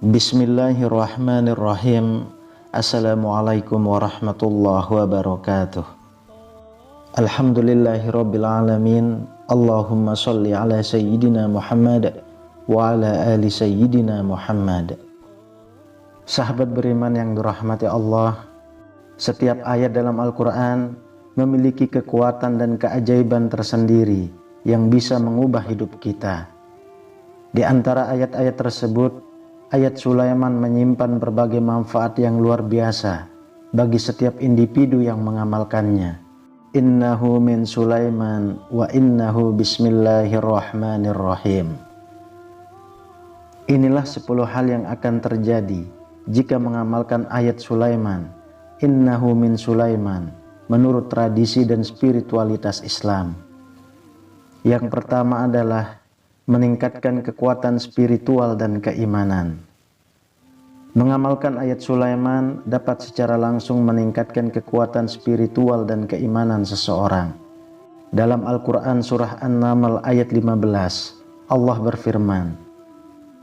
Bismillahirrahmanirrahim. Assalamualaikum warahmatullahi wabarakatuh. Alhamdulillahirabbil alamin. Allahumma sholli ala sayyidina Muhammad wa ala ali sayyidina Muhammad. Sahabat beriman yang dirahmati Allah, setiap ayat dalam Al-Quran memiliki kekuatan dan keajaiban tersendiri yang bisa mengubah hidup kita. Di antara ayat-ayat tersebut, ayat Sulaiman menyimpan berbagai manfaat yang luar biasa bagi setiap individu yang mengamalkannya. Innahu min Sulaiman wa innahu bismillahirrahmanirrahim. Inilah 10 hal yang akan terjadi jika mengamalkan ayat Sulaiman. Innahu min Sulaiman menurut tradisi dan spiritualitas Islam. Yang pertama adalah meningkatkan kekuatan spiritual dan keimanan. Mengamalkan ayat Sulaiman dapat secara langsung meningkatkan kekuatan spiritual dan keimanan seseorang. Dalam Al-Quran surah An-Naml ayat 15, Allah berfirman,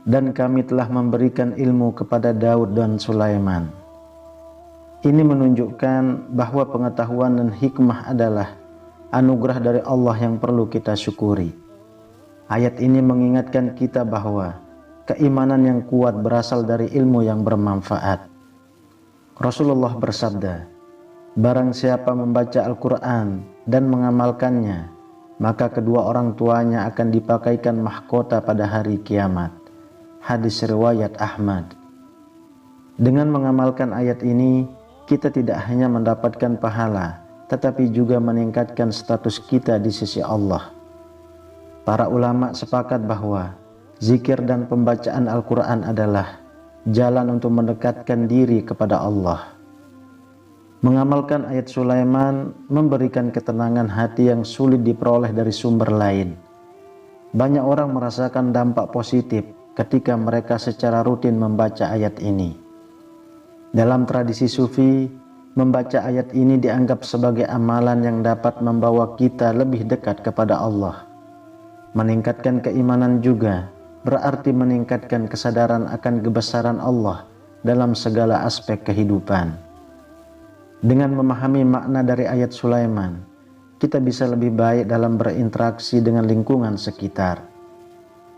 "Dan kami telah memberikan ilmu kepada Daud dan Sulaiman." Ini menunjukkan bahwa pengetahuan dan hikmah adalah anugerah dari Allah yang perlu kita syukuri. Ayat ini mengingatkan kita bahwa keimanan yang kuat berasal dari ilmu yang bermanfaat. Rasulullah bersabda, "Barang siapa membaca Al-Quran dan mengamalkannya, maka kedua orang tuanya akan dipakaikan mahkota pada hari kiamat." Hadis riwayat Ahmad. Dengan mengamalkan ayat ini, kita tidak hanya mendapatkan pahala, tetapi juga meningkatkan status kita di sisi Allah. Para ulama sepakat bahwa zikir dan pembacaan Al-Quran adalah jalan untuk mendekatkan diri kepada Allah. Mengamalkan ayat Sulaiman memberikan ketenangan hati yang sulit diperoleh dari sumber lain. Banyak orang merasakan dampak positif ketika mereka secara rutin membaca ayat ini. Dalam tradisi Sufi, membaca ayat ini dianggap sebagai amalan yang dapat membawa kita lebih dekat kepada Allah. Meningkatkan keimanan juga berarti meningkatkan kesadaran akan kebesaran Allah dalam segala aspek kehidupan. Dengan memahami makna dari ayat Sulaiman, kita bisa lebih baik dalam berinteraksi dengan lingkungan sekitar.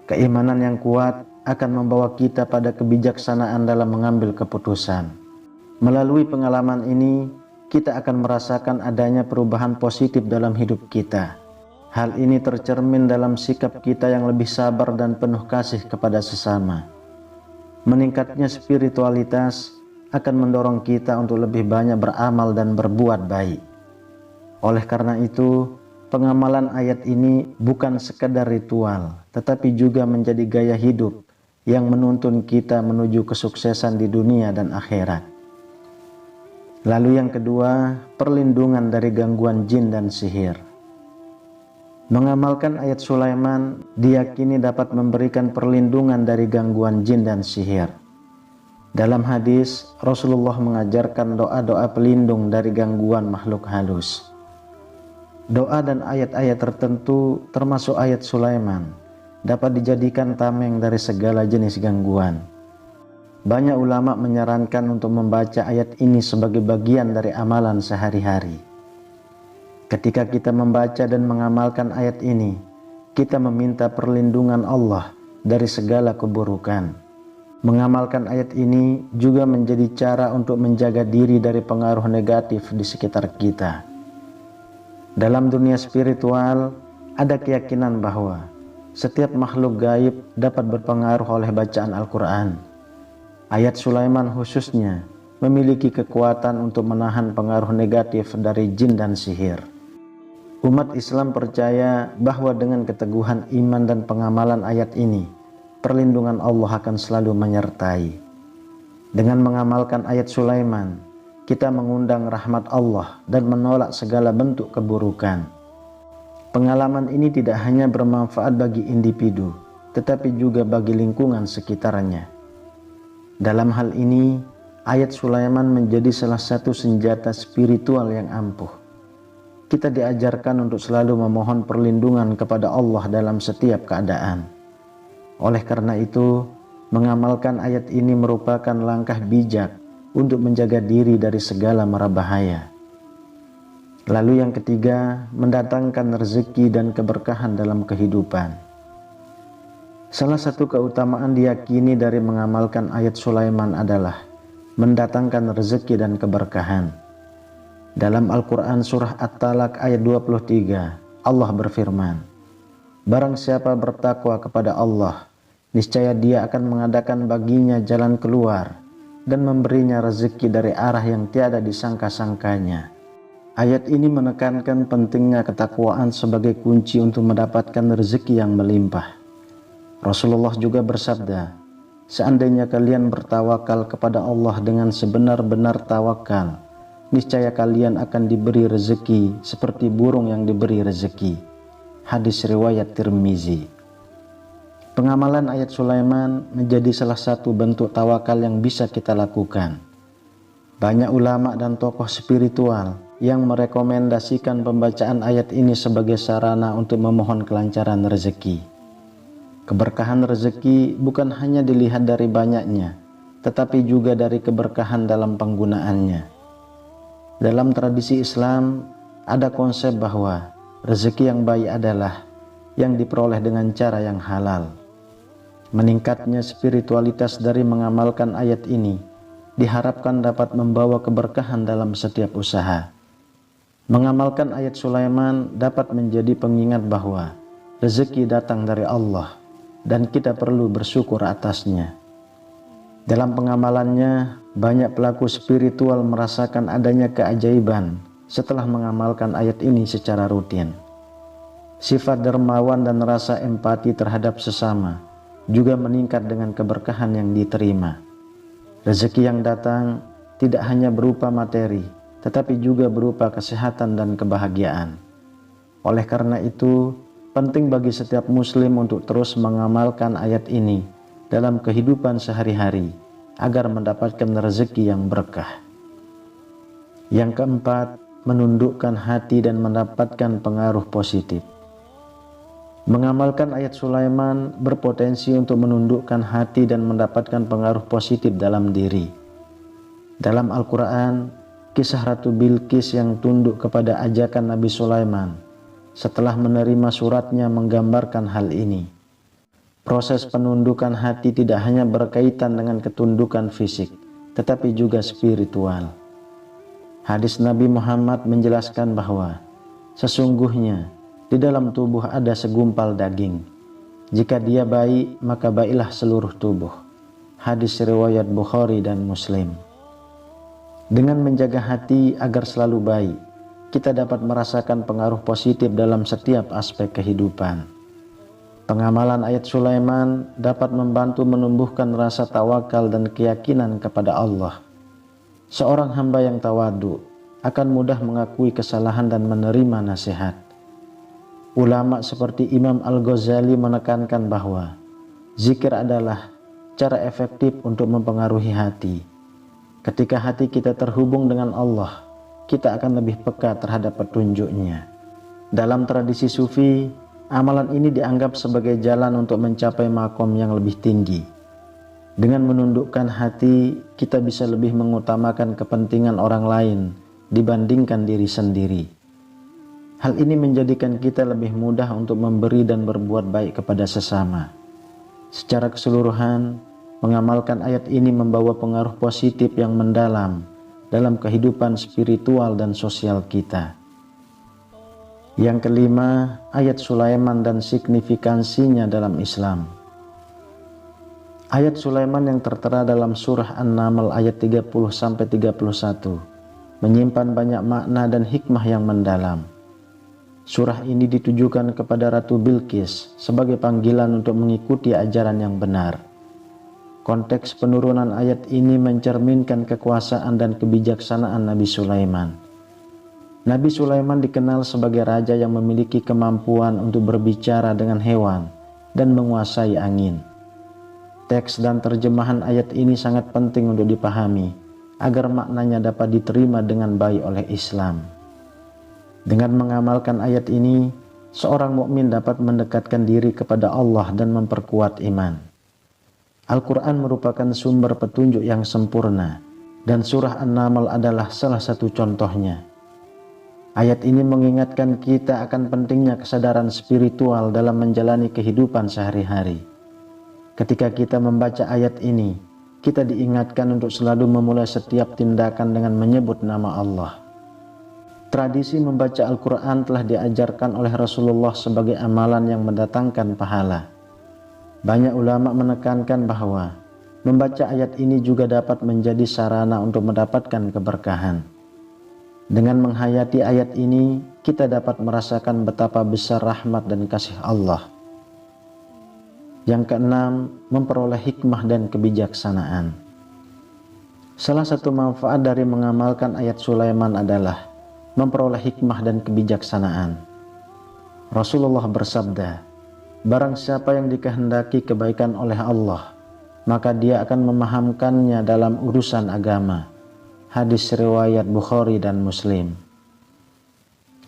Keimanan yang kuat akan membawa kita pada kebijaksanaan dalam mengambil keputusan. Melalui pengalaman ini, kita akan merasakan adanya perubahan positif dalam hidup kita. Hal ini tercermin dalam sikap kita yang lebih sabar dan penuh kasih kepada sesama. Meningkatnya spiritualitas akan mendorong kita untuk lebih banyak beramal dan berbuat baik. Oleh karena itu, pengamalan ayat ini bukan sekedar ritual, tetapi juga menjadi gaya hidup yang menuntun kita menuju kesuksesan di dunia dan akhirat. Lalu yang kedua, perlindungan dari gangguan jin dan sihir. Mengamalkan ayat Sulaiman diyakini dapat memberikan perlindungan dari gangguan jin dan sihir. Dalam hadis, Rasulullah mengajarkan doa-doa pelindung dari gangguan makhluk halus. Doa dan ayat-ayat tertentu termasuk ayat Sulaiman dapat dijadikan tameng dari segala jenis gangguan. Banyak ulama menyarankan untuk membaca ayat ini sebagai bagian dari amalan sehari-hari. Ketika kita membaca dan mengamalkan ayat ini, kita meminta perlindungan Allah dari segala keburukan. Mengamalkan ayat ini juga menjadi cara untuk menjaga diri dari pengaruh negatif di sekitar kita. Dalam dunia spiritual, ada keyakinan bahwa setiap makhluk gaib dapat berpengaruh oleh bacaan Al-Quran. Ayat Sulaiman khususnya memiliki kekuatan untuk menahan pengaruh negatif dari jin dan sihir. Umat Islam percaya bahwa dengan keteguhan iman dan pengamalan ayat ini, perlindungan Allah akan selalu menyertai. Dengan mengamalkan ayat Sulaiman, kita mengundang rahmat Allah dan menolak segala bentuk keburukan. Pengalaman ini tidak hanya bermanfaat bagi individu, tetapi juga bagi lingkungan sekitarnya. Dalam hal ini, ayat Sulaiman menjadi salah satu senjata spiritual yang ampuh. Kita diajarkan untuk selalu memohon perlindungan kepada Allah dalam setiap keadaan. Oleh karena itu, Mengamalkan ayat ini merupakan langkah bijak untuk menjaga diri dari segala mara bahaya. Lalu yang ketiga, mendatangkan rezeki dan keberkahan dalam kehidupan. Salah satu keutamaan diyakini dari mengamalkan ayat Sulaiman adalah mendatangkan rezeki dan keberkahan. Dalam Al-Quran surah At-Talaq ayat 23, Allah berfirman, "Barang siapa bertakwa kepada Allah, niscaya Dia akan mengadakan baginya jalan keluar dan memberinya rezeki dari arah yang tiada disangka-sangkanya." Ayat ini menekankan pentingnya ketakwaan sebagai kunci untuk mendapatkan rezeki yang melimpah. Rasulullah juga bersabda, "Seandainya kalian bertawakal kepada Allah dengan sebenar-benar tawakal, niscaya kalian akan diberi rezeki seperti burung yang diberi rezeki." Hadis riwayat Tirmizi. Pengamalan ayat Sulaiman menjadi salah satu bentuk tawakal yang bisa kita lakukan. Banyak ulama dan tokoh spiritual yang merekomendasikan pembacaan ayat ini sebagai sarana untuk memohon kelancaran rezeki. Keberkahan rezeki bukan hanya dilihat dari banyaknya, tetapi juga dari keberkahan dalam penggunaannya. Dalam tradisi Islam, ada konsep bahwa rezeki yang baik adalah yang diperoleh dengan cara yang halal. Meningkatnya spiritualitas dari mengamalkan ayat ini diharapkan dapat membawa keberkahan dalam setiap usaha. Mengamalkan ayat Sulaiman dapat menjadi pengingat bahwa rezeki datang dari Allah dan kita perlu bersyukur atasnya. Dalam pengamalannya, banyak pelaku spiritual merasakan adanya keajaiban setelah mengamalkan ayat ini secara rutin. Sifat dermawan dan rasa empati terhadap sesama juga meningkat dengan keberkahan yang diterima. Rezeki yang datang tidak hanya berupa materi, tetapi juga berupa kesehatan dan kebahagiaan. Oleh karena itu, penting bagi setiap muslim untuk terus mengamalkan ayat ini dalam kehidupan sehari-hari agar mendapatkan rezeki yang berkah. Yang keempat, menundukkan hati dan mendapatkan pengaruh positif. Mengamalkan ayat Sulaiman berpotensi untuk menundukkan hati dan mendapatkan pengaruh positif dalam diri. Dalam Al-Quran, kisah Ratu Bilqis yang tunduk kepada ajakan Nabi Sulaiman setelah menerima suratnya menggambarkan hal ini. Proses penundukan hati tidak hanya berkaitan dengan ketundukan fisik, tetapi juga spiritual. Hadis Nabi Muhammad menjelaskan bahwa sesungguhnya di dalam tubuh ada segumpal daging. Jika dia baik, maka baiklah seluruh tubuh. Hadis riwayat Bukhari dan Muslim. Dengan menjaga hati agar selalu baik, kita dapat merasakan pengaruh positif dalam setiap aspek kehidupan. Pengamalan ayat Sulaiman dapat membantu menumbuhkan rasa tawakal dan keyakinan kepada Allah. Seorang hamba yang tawadu akan mudah mengakui kesalahan dan menerima nasihat. Ulama seperti Imam Al-Ghazali menekankan bahwa zikir adalah cara efektif untuk mempengaruhi hati. Ketika hati kita terhubung dengan Allah, kita akan lebih peka terhadap petunjuk-Nya. Dalam tradisi Sufi, amalan ini dianggap sebagai jalan untuk mencapai makom yang lebih tinggi. Dengan menundukkan hati, kita bisa lebih mengutamakan kepentingan orang lain dibandingkan diri sendiri. Hal ini menjadikan kita lebih mudah untuk memberi dan berbuat baik kepada sesama. Secara keseluruhan, mengamalkan ayat ini membawa pengaruh positif yang mendalam dalam kehidupan spiritual dan sosial kita. Yang kelima, ayat Sulaiman dan signifikansinya dalam Islam. Ayat Sulaiman yang tertera dalam surah An-Naml ayat 30-31 menyimpan banyak makna dan hikmah yang mendalam. Surah ini ditujukan kepada Ratu Bilqis sebagai panggilan untuk mengikuti ajaran yang benar. Konteks penurunan ayat ini mencerminkan kekuasaan dan kebijaksanaan Nabi Sulaiman. Nabi Sulaiman dikenal sebagai raja yang memiliki kemampuan untuk berbicara dengan hewan dan menguasai angin. Teks dan terjemahan ayat ini sangat penting untuk dipahami agar maknanya dapat diterima dengan baik oleh Islam. Dengan mengamalkan ayat ini, seorang mukmin dapat mendekatkan diri kepada Allah dan memperkuat iman. Al-Quran merupakan sumber petunjuk yang sempurna, dan surah An-Naml adalah salah satu contohnya. Ayat ini mengingatkan kita akan pentingnya kesadaran spiritual dalam menjalani kehidupan sehari-hari. Ketika kita membaca ayat ini, kita diingatkan untuk selalu memulai setiap tindakan dengan menyebut nama Allah. Tradisi membaca Al-Quran telah diajarkan oleh Rasulullah sebagai amalan yang mendatangkan pahala. Banyak ulama menekankan bahwa membaca ayat ini juga dapat menjadi sarana untuk mendapatkan keberkahan. Dengan menghayati ayat ini, kita dapat merasakan betapa besar rahmat dan kasih Allah. Yang keenam, memperoleh hikmah dan kebijaksanaan. Salah satu manfaat dari mengamalkan ayat Sulaiman adalah memperoleh hikmah dan kebijaksanaan. Rasulullah bersabda, "Barang siapa yang dikehendaki kebaikan oleh Allah, maka dia akan memahamkannya dalam urusan agama." Hadis riwayat Bukhari dan Muslim.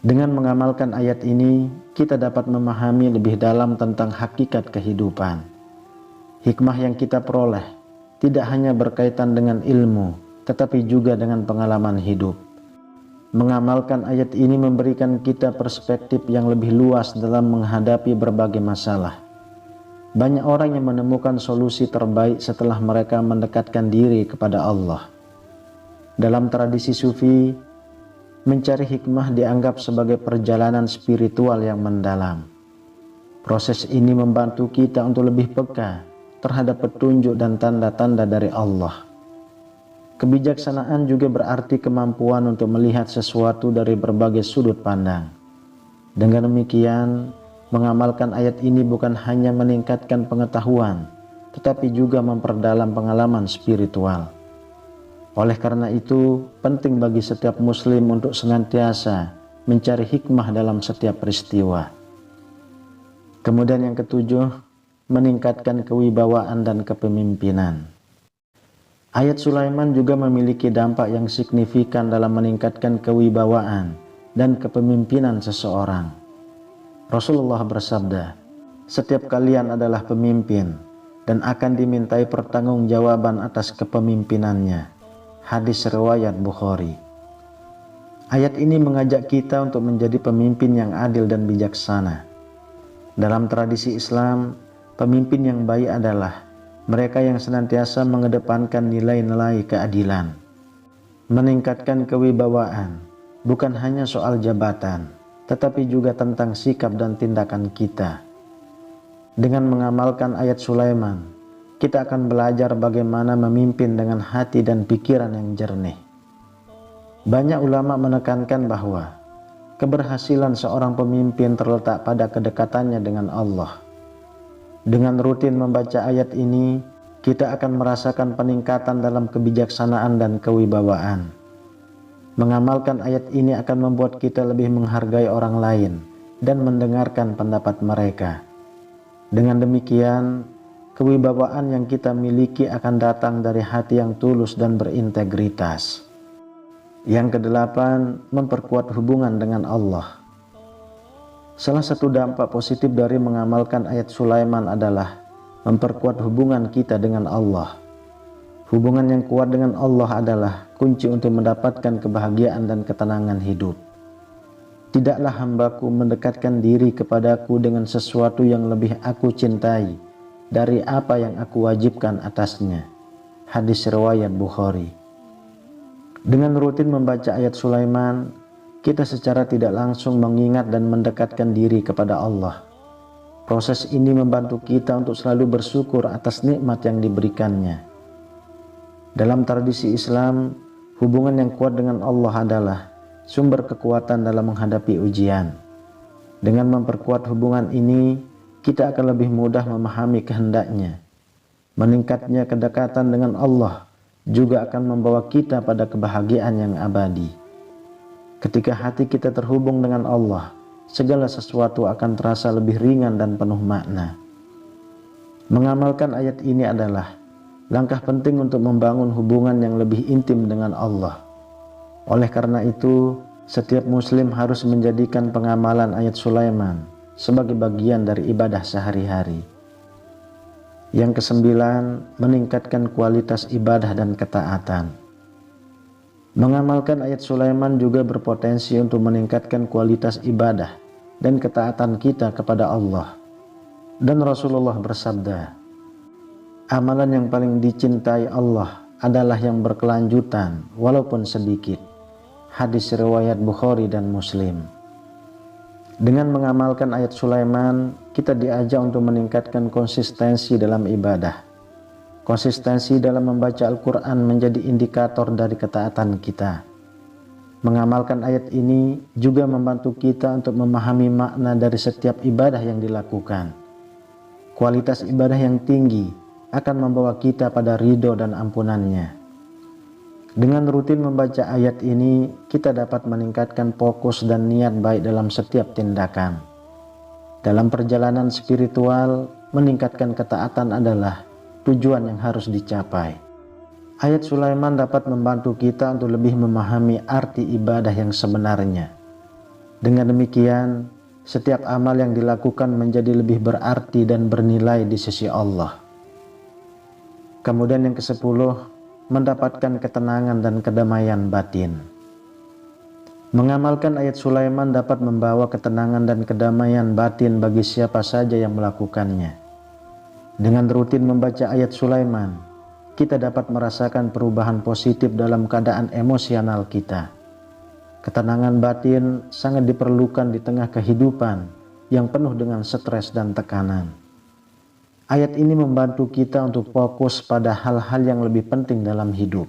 Dengan mengamalkan ayat ini, kita dapat memahami lebih dalam tentang hakikat kehidupan. Hikmah yang kita peroleh tidak hanya berkaitan dengan ilmu, tetapi juga dengan pengalaman hidup. Mengamalkan ayat ini memberikan kita perspektif yang lebih luas dalam menghadapi berbagai masalah. Banyak orang yang menemukan solusi terbaik setelah mereka mendekatkan diri kepada Allah. Dalam tradisi Sufi, mencari hikmah dianggap sebagai perjalanan spiritual yang mendalam. Proses ini membantu kita untuk lebih peka terhadap petunjuk dan tanda-tanda dari Allah. Kebijaksanaan juga berarti kemampuan untuk melihat sesuatu dari berbagai sudut pandang. Dengan demikian, mengamalkan ayat ini bukan hanya meningkatkan pengetahuan, tetapi juga memperdalam pengalaman spiritual. Oleh karena itu, penting bagi setiap muslim untuk senantiasa mencari hikmah dalam setiap peristiwa. Kemudian yang ketujuh, meningkatkan kewibawaan dan kepemimpinan. Ayat Sulaiman juga memiliki dampak yang signifikan dalam meningkatkan kewibawaan dan kepemimpinan seseorang. Rasulullah bersabda, "Setiap kalian adalah pemimpin dan akan dimintai pertanggungjawaban atas kepemimpinannya." Hadis riwayat Bukhari. Ayat ini mengajak kita untuk menjadi pemimpin yang adil dan bijaksana. Dalam tradisi Islam, pemimpin yang baik adalah mereka yang senantiasa mengedepankan nilai-nilai keadilan. Meningkatkan kewibawaan bukan hanya soal jabatan, tetapi juga tentang sikap dan tindakan kita. Dengan mengamalkan ayat Sulaiman, kita akan belajar bagaimana memimpin dengan hati dan pikiran yang jernih. Banyak ulama menekankan bahwa keberhasilan seorang pemimpin terletak pada kedekatannya dengan Allah. Dengan rutin membaca ayat ini, kita akan merasakan peningkatan dalam kebijaksanaan dan kewibawaan. Mengamalkan ayat ini akan membuat kita lebih menghargai orang lain dan mendengarkan pendapat mereka. Dengan demikian, kewibawaan yang kita miliki akan datang dari hati yang tulus dan berintegritas. Yang kedelapan, memperkuat hubungan dengan Allah. Salah satu dampak positif dari mengamalkan ayat Sulaiman adalah memperkuat hubungan kita dengan Allah. Hubungan yang kuat dengan Allah adalah kunci untuk mendapatkan kebahagiaan dan ketenangan hidup. Tidaklah hambaku mendekatkan diri kepadaku dengan sesuatu yang lebih aku cintai dari apa yang aku wajibkan atasnya. Hadis riwayat Bukhari. Dengan rutin membaca ayat Sulaiman, kita secara tidak langsung mengingat dan mendekatkan diri kepada Allah. Proses ini membantu kita untuk selalu bersyukur atas nikmat yang diberikannya. Dalam tradisi Islam, hubungan yang kuat dengan Allah adalah sumber kekuatan dalam menghadapi ujian. Dengan memperkuat hubungan ini, kita akan lebih mudah memahami kehendaknya. Meningkatnya kedekatan dengan Allah juga akan membawa kita pada kebahagiaan yang abadi. Ketika hati kita terhubung dengan Allah, segala sesuatu akan terasa lebih ringan dan penuh makna. Mengamalkan ayat ini adalah langkah penting untuk membangun hubungan yang lebih intim dengan Allah. Oleh karena itu, setiap muslim harus menjadikan pengamalan ayat Sulaiman sebagai bagian dari ibadah sehari-hari. Yang kesembilan, meningkatkan kualitas ibadah dan ketaatan. Mengamalkan ayat Sulaiman juga berpotensi untuk meningkatkan kualitas ibadah dan ketaatan kita kepada Allah. Dan Rasulullah bersabda, amalan yang paling dicintai Allah adalah yang berkelanjutan walaupun sedikit. Hadis riwayat Bukhari dan Muslim. Dengan mengamalkan ayat Sulaiman, kita diajak untuk meningkatkan konsistensi dalam ibadah. Konsistensi dalam membaca Al-Quran menjadi indikator dari ketaatan kita. Mengamalkan ayat ini juga membantu kita untuk memahami makna dari setiap ibadah yang dilakukan. Kualitas ibadah yang tinggi akan membawa kita pada ridho dan ampunannya. Dengan rutin membaca ayat ini, kita dapat meningkatkan fokus dan niat baik dalam setiap tindakan. Dalam perjalanan spiritual, meningkatkan ketaatan adalah tujuan yang harus dicapai. Ayat Sulaiman dapat membantu kita untuk lebih memahami arti ibadah yang sebenarnya. Dengan demikian, setiap amal yang dilakukan menjadi lebih berarti dan bernilai di sisi Allah. Kemudian yang ke-10, mendapatkan ketenangan dan kedamaian batin. Mengamalkan ayat Sulaiman dapat membawa ketenangan dan kedamaian batin bagi siapa saja yang melakukannya. Dengan rutin membaca ayat Sulaiman, kita dapat merasakan perubahan positif dalam keadaan emosional kita. Ketenangan batin sangat diperlukan di tengah kehidupan yang penuh dengan stres dan tekanan. Ayat ini membantu kita untuk fokus pada hal-hal yang lebih penting dalam hidup.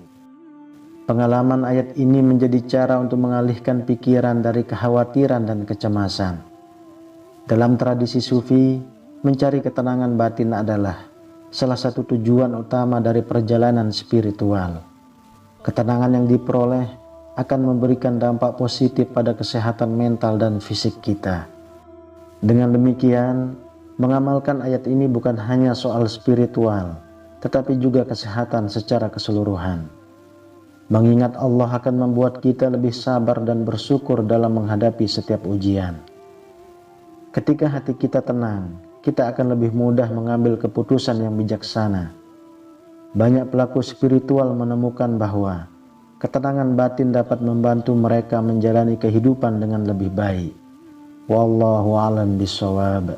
Pengalaman ayat ini menjadi cara untuk mengalihkan pikiran dari kekhawatiran dan kecemasan. Dalam tradisi Sufi, mencari ketenangan batin adalah salah satu tujuan utama dari perjalanan spiritual. Ketenangan yang diperoleh akan memberikan dampak positif pada kesehatan mental dan fisik kita. Dengan demikian, mengamalkan ayat ini bukan hanya soal spiritual, tetapi juga kesehatan secara keseluruhan. Mengingat Allah akan membuat kita lebih sabar dan bersyukur dalam menghadapi setiap ujian. Ketika hati kita tenang, kita akan lebih mudah mengambil keputusan yang bijaksana. Banyak pelaku spiritual menemukan bahwa ketenangan batin dapat membantu mereka menjalani kehidupan dengan lebih baik. Wallahu a'lam bishawab.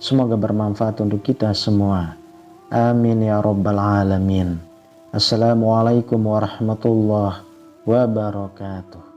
Semoga bermanfaat untuk kita semua. Amin ya rabbal alamin. Assalamualaikum warahmatullahi wabarakatuh.